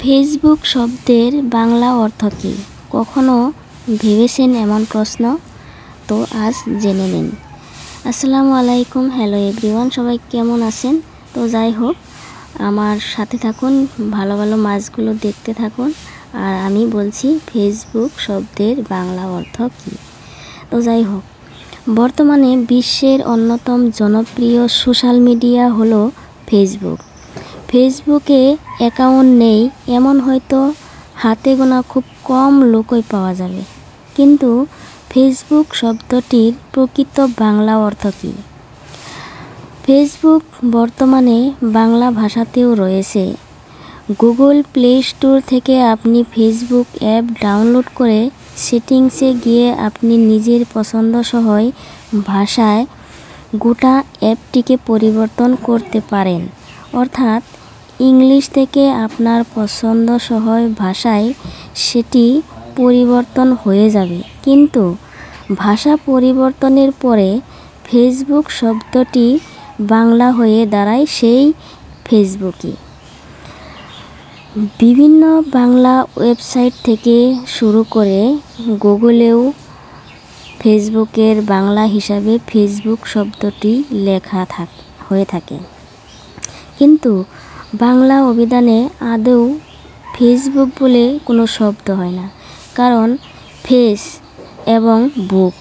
Facebook শব্দের বাংলা অর্থ কী? কখনো ভেবেছেন এমন প্রশ্ন? তো আজ জেনে নিন। আসসালামু আলাইকুম, হ্যালো এভরিওয়ান, সবাই কেমন আছেন? তো যাই হোক, আমার সাথে থাকুন, ভালো ভালো মাছগুলো দেখতে থাকুন। আর আমি বলছি ফেসবুক শব্দের বাংলা অর্থ কী। তো যাই হোক, বর্তমানে বিশ্বের অন্যতম জনপ্রিয় সোশ্যাল মিডিয়া হলো ফেসবুক। ফেসবুকে অ্যাকাউন্ট নেই এমন হয়তো হাতে গোনা খুব কম লোকই পাওয়া যাবে। কিন্তু ফেসবুক শব্দটির প্রকৃত বাংলা অর্থ কী? ফেসবুক বর্তমানে বাংলা ভাষাতেও রয়েছে। গুগল প্লে স্টোর থেকে আপনি ফেসবুক অ্যাপ ডাউনলোড করে সেটিংসে গিয়ে আপনি নিজের পছন্দসহ ভাষায় গোটা অ্যাপটিকে পরিবর্তন করতে পারেন। অর্থাৎ ইংলিশ থেকে আপনার পছন্দসহ ভাষায় সেটি পরিবর্তন হয়ে যাবে। কিন্তু ভাষা পরিবর্তনের পরে ফেসবুক শব্দটি বাংলা হয়ে দাঁড়ায় সেই ফেসবুকই। বিভিন্ন বাংলা ওয়েবসাইট থেকে শুরু করে গুগলেও ফেসবুকের বাংলা হিসাবে ফেসবুক শব্দটি লেখা হয়ে থাকে। কিন্তু বাংলা অভিধানে আদৌ ফেসবুক বলে কোনো শব্দ হয় না, কারণ ফেস এবং বুক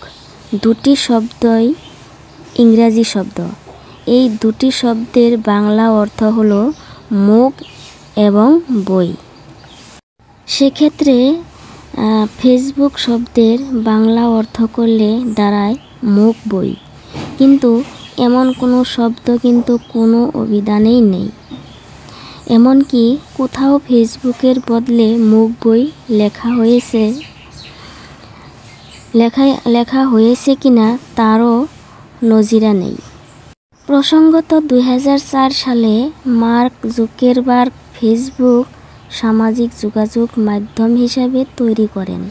দুটি শব্দই ইংরাজি শব্দ। এই দুটি শব্দের বাংলা অর্থ হলো মুখ এবং বই। সেক্ষেত্রে ফেসবুক শব্দের বাংলা অর্থ করলে দাঁড়ায় মুখ বই। কিন্তু এমন কোনো শব্দ কিন্তু কোনো অভিধানেই নেই। এমনকি কোথাও ফেসবুকের বদলে মুখ বই লেখা হয়েছে কিনা তারও নজির নেই। প্রসঙ্গত 2004 সালে মার্ক জুকারবার্গ ফেসবুক সামাজিক যোগাযোগ মাধ্যম হিসাবে তৈরি করেন।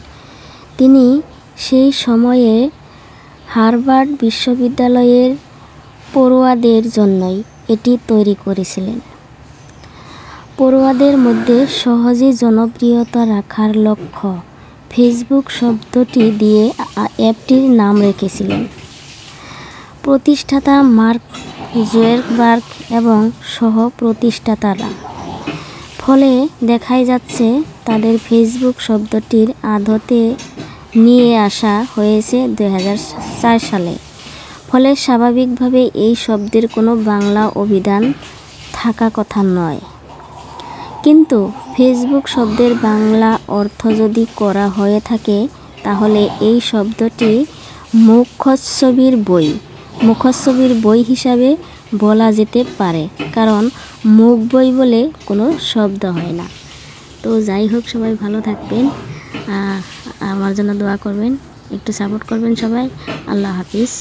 তিনি সেই সময়ে হার্ভার্ড বিশ্ববিদ্যালয়ের পড়ুয়াদের জন্যই এটি তৈরি করেছিলেন। পড়ুয়াদের মধ্যে সহজে জনপ্রিয়তা রাখার লক্ষ্য ফেসবুক শব্দটি দিয়ে অ্যাপটির নাম রেখেছিলেন প্রতিষ্ঠাতা মার্ক জুকারবার্গ এবং সহ প্রতিষ্ঠাতারা। ফলে দেখাই যাচ্ছে তাদের ফেসবুক শব্দটির আদতে নিয়ে আসা হয়েছে 2004 সালে। ফলে স্বাভাবিকভাবে এই শব্দের কোনো বাংলা অভিধান থাকা কথা নয়। কিন্তু ফেসবুক শব্দের বাংলা অর্থ যদি করা হয়ে থাকে, তাহলে এই শব্দটি মুখচ্ছবির বই হিসাবে বলা যেতে পারে, কারণ মুখ বই বলে কোনো শব্দ হয় না। তো যাই হোক, সবাই ভালো থাকবেন, আমার জন্য দোয়া করবেন, একটু সাপোর্ট করবেন সবাই। আল্লাহ হাফিজ।